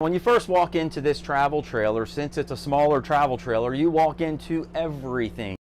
When you first walk into this travel trailer, since it's a smaller travel trailer, you walk into everything.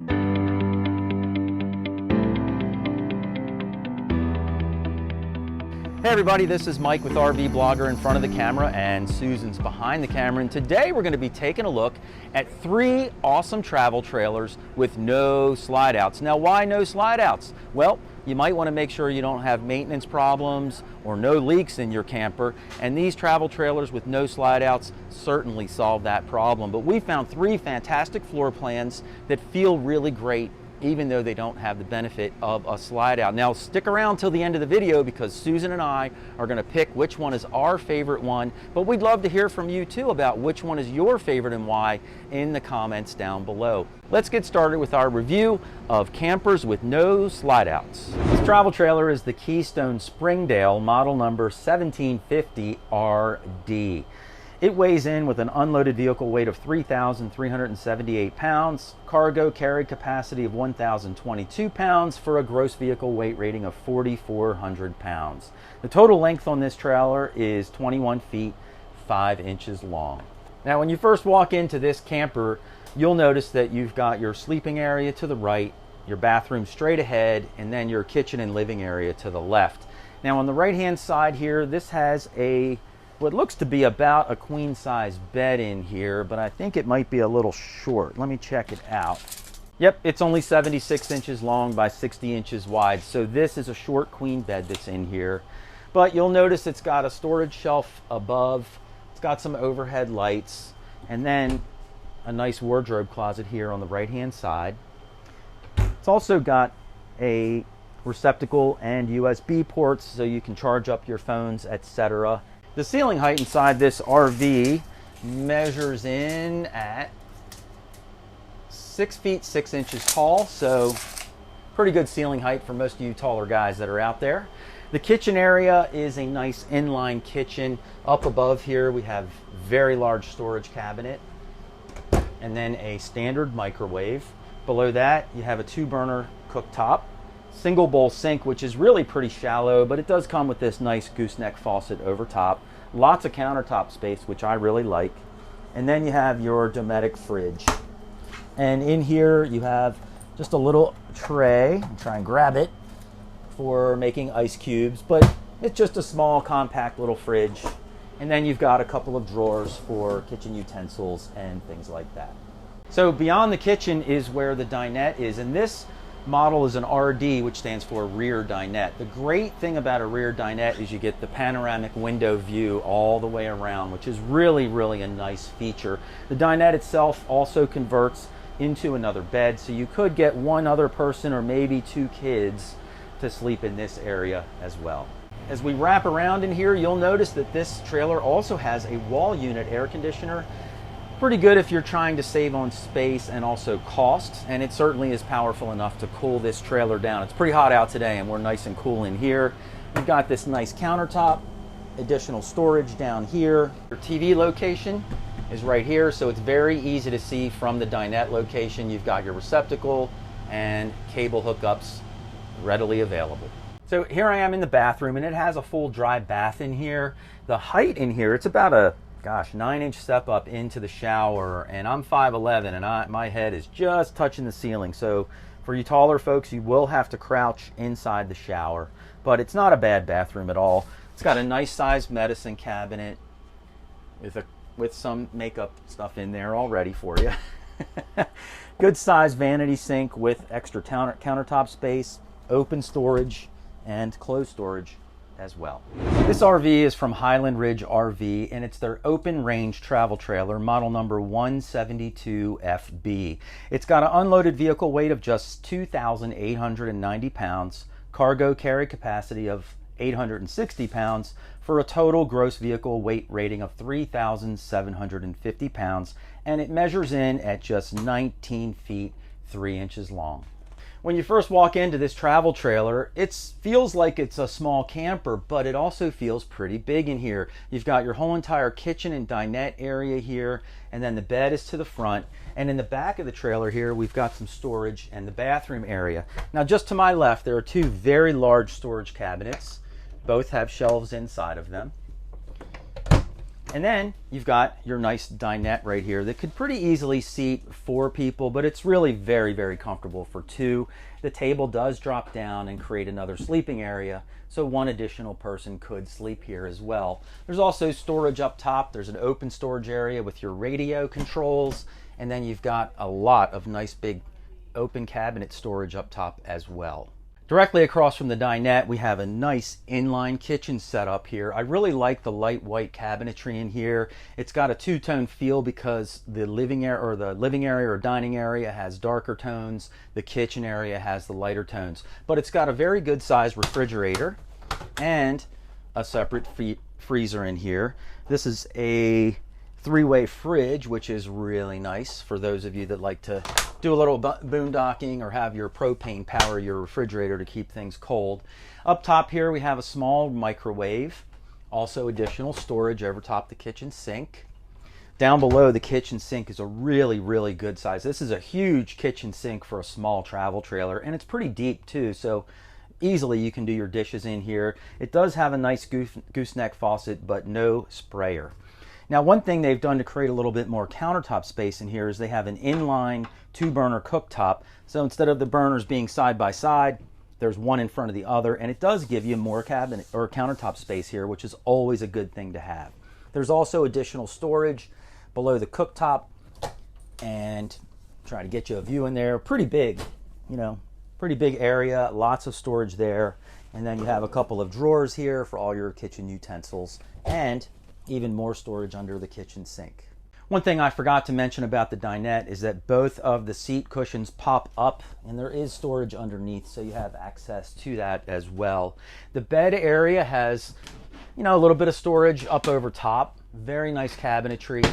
Hey everybody, this is Mike with RV Blogger in front of the camera, and Susan's behind the camera, and today we're going to be taking a look at 3 awesome travel trailers with no slide outs. Now, why no slide outs? Well, you might want to make sure you don't have maintenance problems or no leaks in your camper, and these travel trailers with no slide outs certainly solve that problem. But we found 3 fantastic floor plans that feel really great even though they don't have the benefit of a slide out. Now stick around till the end of the video because Susan and I are going to pick which one is our favorite one, but we'd love to hear from you too about which one is your favorite and why in the comments down below. Let's get started with our review of campers with no slide outs. This travel trailer is the Keystone Springdale, model number 1750 RD. It weighs in with an unloaded vehicle weight of 3,378 pounds, cargo carry capacity of 1,022 pounds for a gross vehicle weight rating of 4,400 pounds. The total length on this trailer is 21 feet 5 inches long. Now, when you first walk into this camper, you'll notice that you've got your sleeping area to the right, your bathroom straight ahead, and then your kitchen and living area to the left. Now, on the right-hand side here, this has what looks to be about a queen size bed in here, but I think it might be a little short. Let me check it out. Yep, it's only 76 inches long by 60 inches wide, so this is a short queen bed that's in here. But you'll notice it's got a storage shelf above, it's got some overhead lights, and then a nice wardrobe closet here on the right hand side. It's also got a receptacle and USB ports so you can charge up your phones, etc. The ceiling height inside this RV measures in at 6 feet 6 inches tall, so pretty good ceiling height for most of you taller guys that are out there. The kitchen area is a nice inline kitchen. Up above here we have very large storage cabinet and then a standard microwave. Below that you have a 2-burner cooktop, single bowl sink, which is really pretty shallow, but it does come with this nice gooseneck faucet over top. Lots of countertop space, which I really like. And then you have your Dometic fridge. And in here you have just a little tray. I'll try and grab it for making ice cubes, but it's just a small, compact little fridge. And then you've got a couple of drawers for kitchen utensils and things like that. So beyond the kitchen is where the dinette is, and this model is an RD, which stands for rear dinette. The great thing about a rear dinette is you get the panoramic window view all the way around, which is really a nice feature. The dinette itself also converts into another bed, so you could get one other person or maybe 2 kids to sleep in this area as well. As we wrap around in here, you'll notice that this trailer also has a wall unit air conditioner. Pretty good if you're trying to save on space and also cost, and it certainly is powerful enough to cool this trailer down. It's pretty hot out today and we're nice and cool in here. We've got this nice countertop, additional storage down here. Your TV location is right here, so it's very easy to see from the dinette location. You've got your receptacle and cable hookups readily available. So here I am in the bathroom, and it has a full dry bath in here. The height in here, it's about a 9-inch step up into the shower, and I'm 5'11", and my head is just touching the ceiling. So for you taller folks, you will have to crouch inside the shower, but it's not a bad bathroom at all. It's got a nice sized medicine cabinet with some makeup stuff in there already for you. Good sized vanity sink with extra countertop space, open storage, and closed storage as well. This RV is from Highland RV, and it's their open range travel trailer, model number 172FB. It's got an unloaded vehicle weight of just 2,890 pounds, cargo carry capacity of 860 pounds, for a total gross vehicle weight rating of 3,750 pounds, and it measures in at just 19 feet 3 inches long. When you first walk into this travel trailer, it feels like it's a small camper, but it also feels pretty big in here. You've got your whole entire kitchen and dinette area here, and then the bed is to the front. And in the back of the trailer here, we've got some storage and the bathroom area. Now, just to my left, there are 2 very large storage cabinets. Both have shelves inside of them. And then you've got your nice dinette right here that could pretty easily seat 4 people, but it's really very, very comfortable for 2. The table does drop down and create another sleeping area, so 1 additional person could sleep here as well. There's also storage up top. There's an open storage area with your radio controls, and then you've got a lot of nice big open cabinet storage up top as well. Directly across from the dinette, we have a nice inline kitchen setup here. I really like the light white cabinetry in here. It's got a 2-tone feel because the living area or dining area has darker tones. The kitchen area has the lighter tones. But it's got a very good sized refrigerator and a separate freezer in here. This is a 3-way fridge, which is really nice for those of you that like to do a little boondocking or have your propane power your refrigerator to keep things cold. Up top here we have a small microwave, also additional storage over top the kitchen sink. Down below the kitchen sink is a really, really good size. This is a huge kitchen sink for a small travel trailer, and it's pretty deep too, so easily you can do your dishes in here. It does have a nice gooseneck faucet, but no sprayer. Now, one thing they've done to create a little bit more countertop space in here is they have an inline 2-burner cooktop. So instead of the burners being side by side, there's one in front of the other, and it does give you more cabinet or countertop space here, which is always a good thing to have. There's also additional storage below the cooktop, and try to get you a view in there. Pretty big, pretty big area, lots of storage there. And then you have a couple of drawers here for all your kitchen utensils, and even more storage under the kitchen sink. One thing I forgot to mention about the dinette is that both of the seat cushions pop up, and there is storage underneath, so you have access to that as well. The bed area has, a little bit of storage up over top. Very nice cabinetry,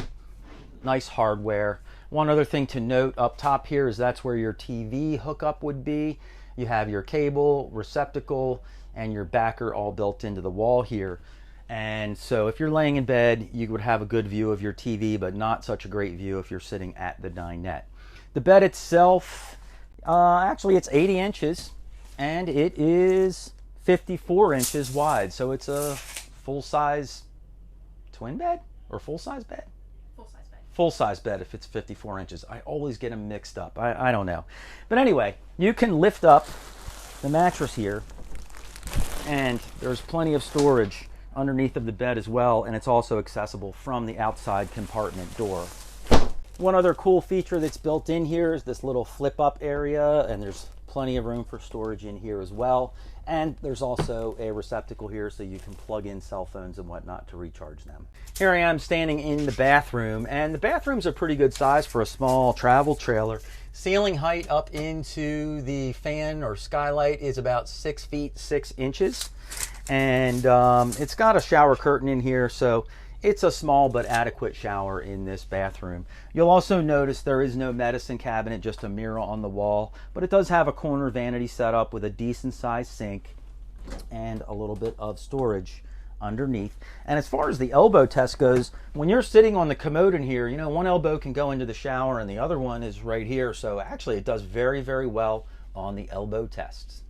nice hardware. One other thing to note up top here is that's where your TV hookup would be. You have your cable, receptacle, and your backer all built into the wall here. And so if you're laying in bed, you would have a good view of your TV, but not such a great view if you're sitting at the dinette. The bed itself, actually it's 80 inches, and it is 54 inches wide. So it's a full-size twin bed or full-size bed? Full-size bed. Full-size bed if it's 54 inches. I always get them mixed up. I don't know. But anyway, you can lift up the mattress here, and there's plenty of storage underneath of the bed as well, and it's also accessible from the outside compartment door. One other cool feature that's built in here is this little flip up area, and there's plenty of room for storage in here as well. And there's also a receptacle here so you can plug in cell phones and whatnot to recharge them. Here I am standing in the bathroom, and the bathroom's a pretty good size for a small travel trailer. Ceiling height up into the fan or skylight is about 6 feet 6 inches. And it's got a shower curtain in here, so it's a small but adequate shower in this bathroom. You'll also notice there is no medicine cabinet, just a mirror on the wall, but it does have a corner vanity set up with a decent sized sink and a little bit of storage underneath. And as far as the elbow test goes, when you're sitting on the commode in here, one elbow can go into the shower and the other one is right here. So actually it does very, very well on the elbow tests.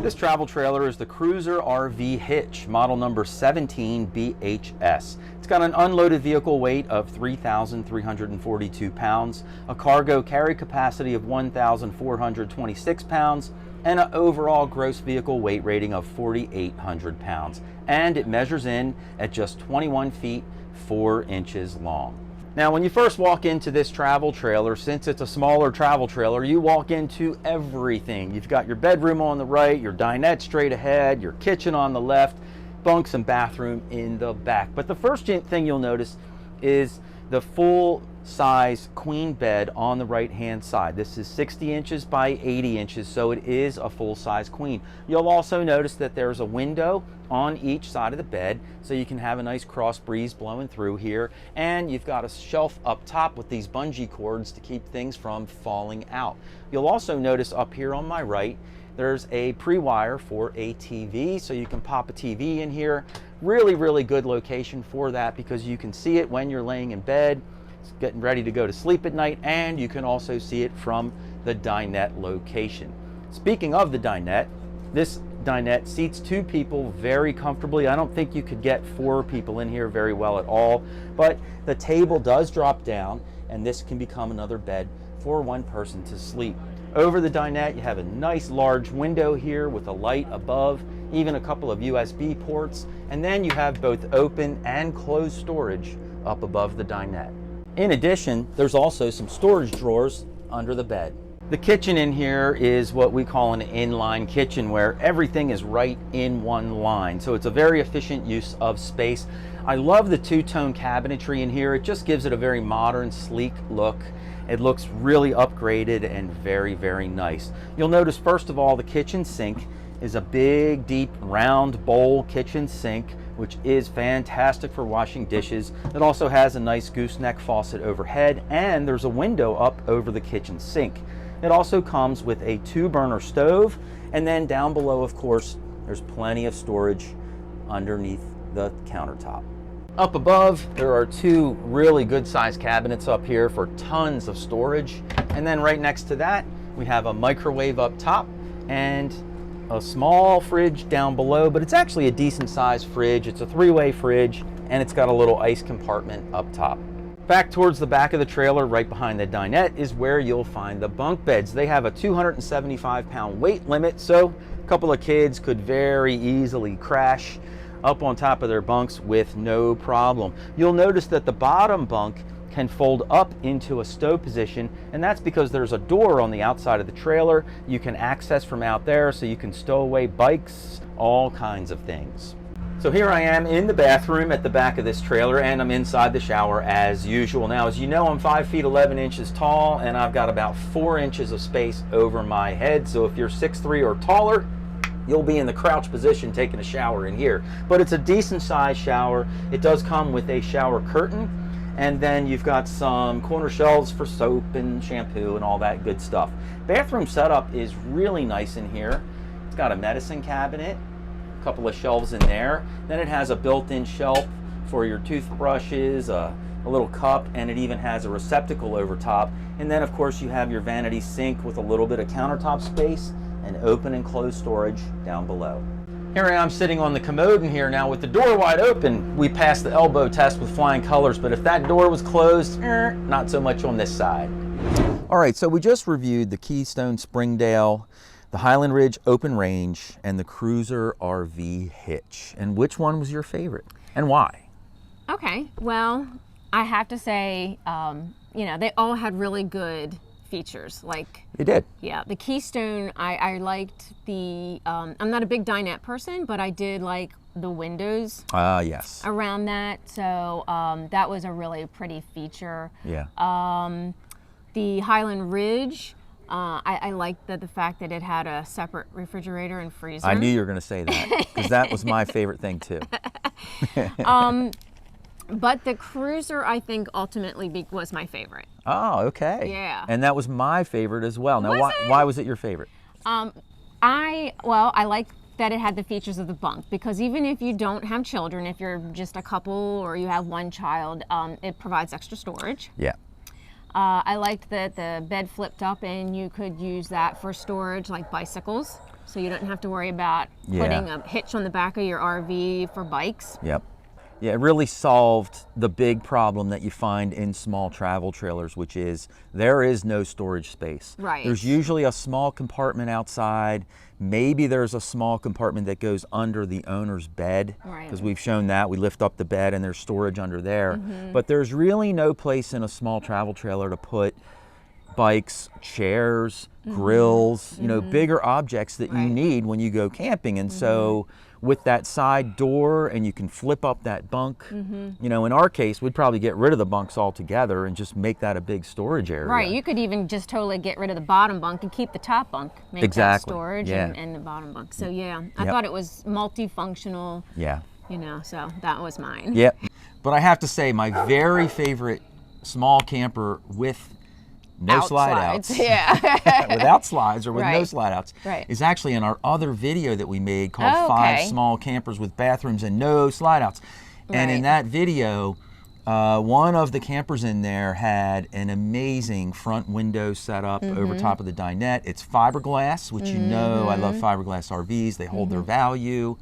This travel trailer is the Cruiser RV Hitch, model number 17 BHS. It's got an unloaded vehicle weight of 3,342 pounds, a cargo carry capacity of 1,426 pounds, and an overall gross vehicle weight rating of 4,800 pounds. And it measures in at just 21 feet 4 inches long. Now, when you first walk into this travel trailer, since it's a smaller travel trailer, you walk into everything. You've got your bedroom on the right, your dinette straight ahead, your kitchen on the left, bunks and bathroom in the back. But the first thing you'll notice is the full-size queen bed on the right-hand side. This is 60 inches by 80 inches, so it is a full-size queen. You'll also notice that there's a window on each side of the bed, so you can have a nice cross breeze blowing through here. And you've got a shelf up top with these bungee cords to keep things from falling out. You'll also notice up here on my right, there's a pre-wire for a TV, so you can pop a TV in here. Really, really good location for that because you can see it when you're laying in bed, it's getting ready to go to sleep at night, and you can also see it from the dinette location. Speaking of the dinette, this dinette, seats 2 people very comfortably. I don't think you could get 4 people in here very well at all, but the table does drop down, and this can become another bed for 1 person to sleep. Over the dinette, you have a nice large window here with a light above, even a couple of USB ports, and then you have both open and closed storage up above the dinette. In addition, there's also some storage drawers under the bed. The kitchen in here is what we call an inline kitchen, where everything is right in one line. So it's a very efficient use of space. I love the 2-tone cabinetry in here. It just gives it a very modern, sleek look. It looks really upgraded and very, very nice. You'll notice, first of all, the kitchen sink is a big, deep, round bowl kitchen sink, which is fantastic for washing dishes. It also has a nice gooseneck faucet overhead, and there's a window up over the kitchen sink. It also comes with a 2-burner stove, and then down below, of course, there's plenty of storage underneath the countertop. Up above, there are 2 really good sized cabinets up here for tons of storage. And then right next to that, we have a microwave up top and a small fridge down below, but it's actually a decent sized fridge. It's a 3-way fridge, and it's got a little ice compartment up top. Back towards the back of the trailer, right behind the dinette, is where you'll find the bunk beds. They have a 275-pound weight limit, so a couple of kids could very easily crash up on top of their bunks with no problem. You'll notice that the bottom bunk can fold up into a stow position, and that's because there's a door on the outside of the trailer you can access from out there, so you can stow away bikes, all kinds of things. So here I am in the bathroom at the back of this trailer, and I'm inside the shower as usual. Now, as you know, I'm 5 feet 11 inches tall, and I've got about 4 inches of space over my head. So if you're 6'3" or taller, you'll be in the crouch position taking a shower in here. But it's a decent sized shower. It does come with a shower curtain, and then you've got some corner shelves for soap and shampoo and all that good stuff. Bathroom setup is really nice in here. It's got a medicine cabinet, couple of shelves in there. Then it has a built-in shelf for your toothbrushes, a little cup, and it even has a receptacle over top. And then of course you have your vanity sink with a little bit of countertop space and open and closed storage down below. Here I am sitting on the commode in here now with the door wide open. We passed the elbow test with flying colors, but if that door was closed, not so much on this side. All right, so we just reviewed the Keystone Springdale, the Highland Ridge Open Range, and the Cruiser RV Hitch. And which one was your favorite, and why? Okay, well, I have to say, you know, they all had really good features. Like, they did. Yeah, the Keystone, I liked the, I'm not a big dinette person, but I did like the windows yes, around that. So that was a really pretty feature. Yeah. The Highland Ridge, I liked the fact that it had a separate refrigerator and freezer. I knew you were going to say that, because that was my favorite thing too. But the Cruiser, I think, ultimately was my favorite. Oh, okay. Yeah. And that was my favorite as well. Now, Was why was it your favorite? I like that it had the features of the bunk, because even if you don't have children, if you're just a couple or you have one child, it provides extra storage. Yeah. I liked that the bed flipped up and you could use that for storage, like bicycles. So you don't have to worry about putting a hitch on the back of your RV for bikes. Yep. Yeah, it really solved the big problem that you find in small travel trailers, which is there is no storage space. Right. There's usually a small compartment outside. Maybe there's a small compartment that goes under the owner's bed, because we've shown that. We lift up the bed and there's storage under there. Mm-hmm. But there's really no place in a small travel trailer to put bikes, chairs, grills, you know, bigger objects that you need when you go camping. And so with that side door, and you can flip up that bunk, you know, in our case, we'd probably get rid of the bunks altogether and just make that a big storage area. Right, you could even just totally get rid of the bottom bunk and keep the top bunk, make that storage, and the bottom bunk. So yeah, I thought it was multifunctional. Yeah. You know, so that was mine. Yep. But I have to say, my very favorite small camper with no slide outs, without slides or with no slide outs, is actually in our other video that we made called 5 Small Campers with Bathrooms and No Slide Outs. And in that video, One of the campers in there had an amazing front window set up over top of the dinette. It's fiberglass, which you know I love fiberglass RVs. They hold their value.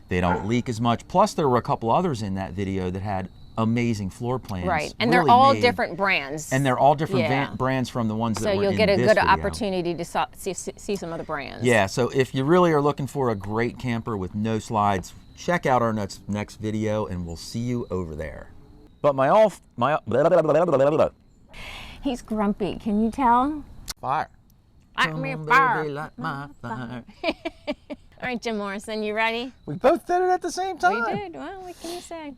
They don't leak as much. Plus, there were a couple others in that video that had amazing floor plans. Right, and really they're all made. different brands. And they're all different brands from the ones that so were you'll in get a this good video. opportunity to see some of the brands. Yeah, so if you really are looking for a great camper with no slides, check out our next video, and we'll see you over there. But He's grumpy. Can you tell? fire. Like me fire. Light my fire. All right, Jim Morrison, you ready? We both did it at the same time. We did. Well, what can you say?